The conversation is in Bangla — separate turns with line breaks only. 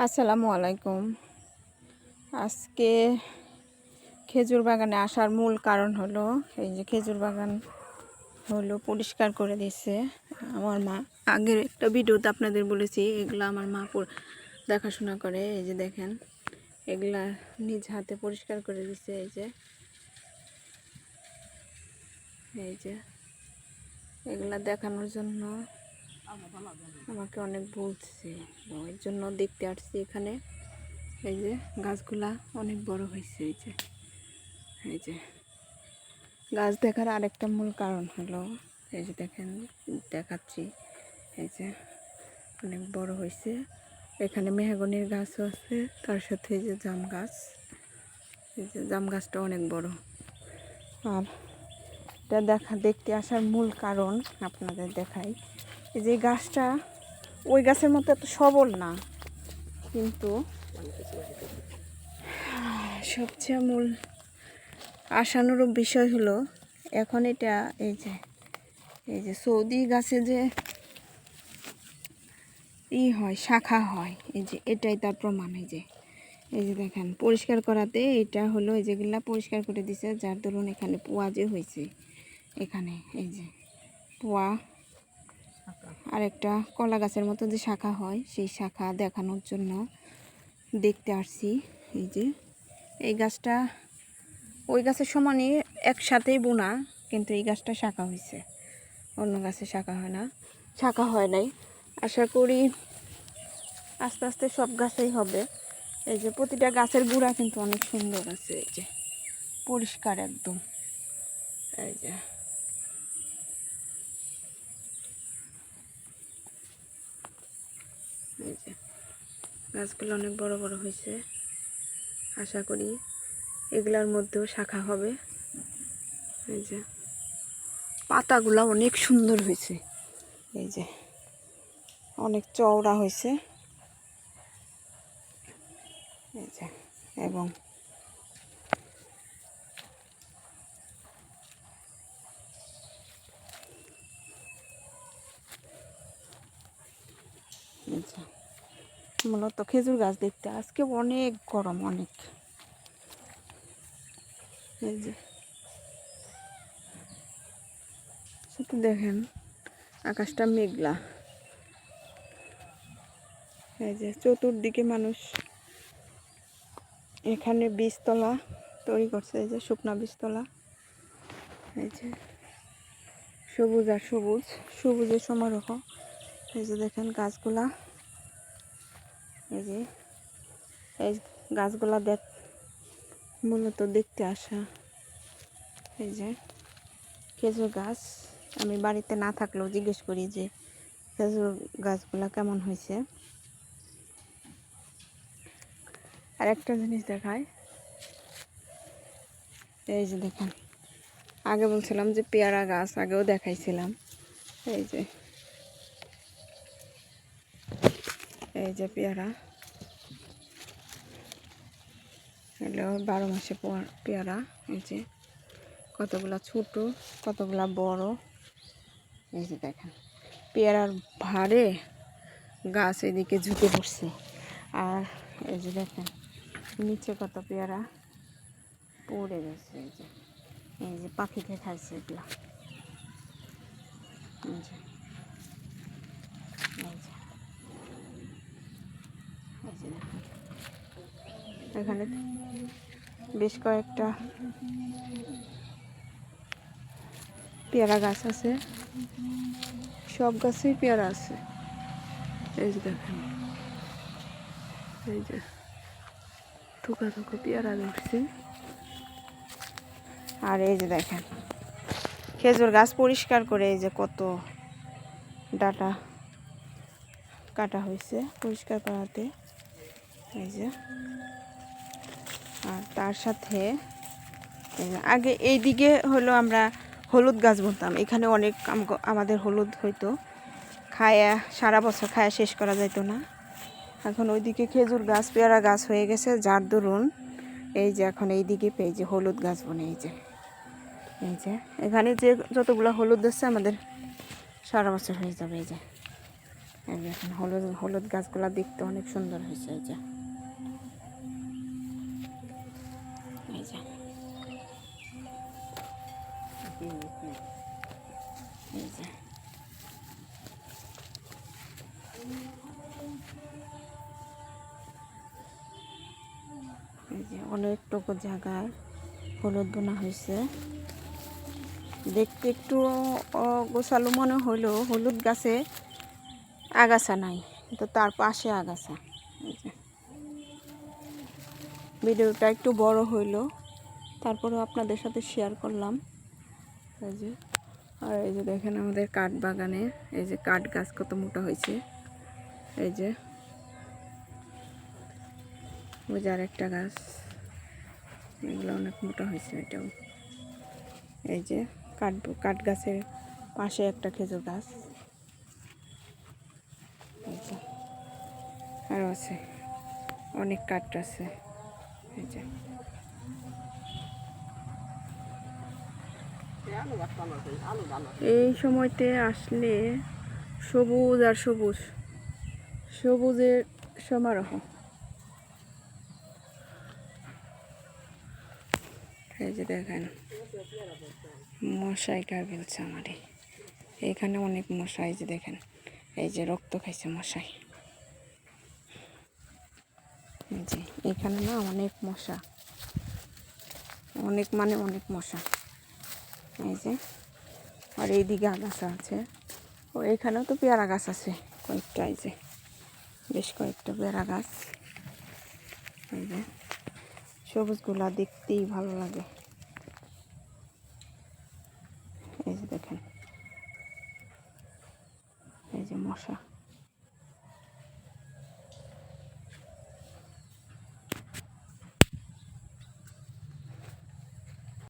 আসসালামু আলাইকুম। আজকে খেজুর বাগানে আসার মূল কারণ হলো এই যে খেজুর বাগান হলো পরিষ্কার করে দিচ্ছে আমার মা। আগের একটা ভিডিওতে আপনাদের বলেছি এগুলো আমার মা দেখাশোনা করে। এই যে দেখেন এগুলা নিজ হাতে পরিষ্কার করে দিচ্ছে। এই যে এগুলা দেখানোর জন্য আমাকে অনেক বলছে, এর জন্য দেখতে আসছি এখানে। এই যে গাছগুলা অনেক বড় হয়েছে। এই যে গাছ দেখার আরেকটা মূল কারণ হলো এই যে দেখেন দেখাচ্ছি, এই যে অনেক বড় হয়েছে। এখানে মেহগনির গাছও আছে, তার সাথে এই যে জাম গাছ। এই যে জাম গাছটা অনেক বড়। আর এটা দেখতে আসার মূল কারণ আপনাদের দেখাই। এই যে গাছটা ওই গাছের মতো এত সবল না, কিন্তু সবচেয়ে মূল আশানুরূপ বিষয় হলো এখন এটা এই যে সৌদি গাছে যে হয় শাখা হয়, এই যে এটাই তার প্রমাণ। এই যে দেখেন পরিষ্কার করাতে এটা হলো এই যেগুলা পরিষ্কার করে দিছে, যার দরুন এখানে পোয়া যে হয়েছে। এখানে এই যে পোয়া আর একটা কলা গাছের মতো যে শাখা হয়, সেই শাখা দেখানোর জন্য দেখতে আসছি। এই যে এই গাছটা ওই গাছের সমানই একসাথেই বোনা, কিন্তু এই গাছটা শাখা হয়েছে, অন্য গাছে শাখা হয় নাই। আশা করি আস্তে আস্তে সব গাছেই হবে। এই যে প্রতিটা গাছের গুঁড়া কিন্তু অনেক সুন্দর আছে, এই যে পরিষ্কার একদম। এই যে গাছগুলো অনেক বড় বড় হয়েছে। আশা করি এগুলার মধ্যেও শাখা হবে। এই যে পাতাগুলো অনেক সুন্দর হয়েছে, এই যে অনেক চওড়া হয়েছে। এই যে এবং মূলত খেজুর গাছ দেখতে আজকে অনেক গরম, অনেক। এই যে শুধু দেখেন আকাশটা মেঘলা। এই যে চতুর্দিকে মানুষ এখানে বীজতলা তৈরি করছে, এই যে শুকনা বীজতলা। এই যে সবুজ আর সবুজ, সবুজের সমারোহ। এই যে দেখেন গাছগুলা, এই গাছগুলা মূলত দেখতে আসা। এই যে খেজুর গাছ, আমি বাড়িতে না থাকলেও জিজ্ঞেস করি যে খেজুর গাছগুলা কেমন হয়েছে। আর একটা জিনিস দেখায়, এই যে দেখেন আগে বলছিলাম যে পেয়ারা গাছ, আগেও দেখাইছিলাম। এই যে পেয়ারা, এগুলো 12 মাসে পেয়ারা। এই যে কতগুলা ছোট, কতগুলা বড়। এই যে দেখেন পেয়ারার ভারে গাছ এদিকে ঝুঁকে পড়ছে। আর এই যে দেখেন নিচে কত পেয়ারা পড়ে গেছে। এই যে পাখিতে খাইছে এগুলা। এখানে বেশ কয়েকটা পেয়ারা গাছ আছে, সব গাছেই পেয়ারা আছে। এই যে দেখেন, এই যে থুকা থুকা পেয়ারা ধরছে। আর এই যে দেখেন খেজুর গাছ পরিষ্কার করে এই যে কত ডাটা কাটা হয়েছে পরিষ্কার করাতে। এই যে আর তার সাথে আগে এই দিকে হলো আমরা হলুদ গাছ বলতাম, এখানে অনেক আমাদের হলুদ হইতো, খায়া সারা বছর খায়া শেষ করা যাইতো না। এখন ওইদিকে খেজুর গাছ পেয়ারা গাছ হয়ে গেছে, যার দরুন এই যে এখন এই দিকে এই যে হলুদ গাছ বনে। এই যে এখানে যে যতগুলো হলুদ আছে আমাদের সারা বছর হয়ে যাবে। এই যে এই দেখেন হলুদ হলুদ গাছগুলা দেখতে অনেক সুন্দর হয়েছে। এই যে এই যে এই যে এই যে অনেকটুকু জায়গায় হলুদ বোনা হয়েছে। দেখতে একটু গোছালো মনে হলো, হলুদ গাছে আগাছা নাই, কিন্তু তার পাশে আগাছা। এই যে ভিডিওটা একটু বড় হইলো, তারপরেও আপনাদের সাথে শেয়ার করলাম। এই যে আর এই যে দেখেন আমাদের কাঠ বাগানে এই যে কাঠ গাছ কত মোটা হয়েছে। এই যে ওই যে আরেকটা গাছ, এগুলো অনেক মোটা হয়েছে এটাও। এই যে কাঠ গাছের পাশে একটা খেজুর গাছ। এই যে আরও আছে, অনেক কাঠ আছে। এই যে এই সময়তে আসলে সবুজ আর সবুজ, সবুজের সমারোহ। এই যে দেখেন মশাই কার ফেলছে আমারে, এখানে অনেক মশা। এই যে দেখেন এই যে রক্ত খাইছে মশাই। এই যে এখানে না অনেক মশা, অনেক মানে অনেক মশা। এই যে আর এইদিকে আগাছা আছে, ও এখানেও তো পেয়ারা গাছ আছে কয়েকটা। এই যে বেশ কয়েকটা পেয়ারা গাছ। এই যে সবুজগুলা দেখতেই ভালো লাগে। এই যে দেখেন এই যে মশা।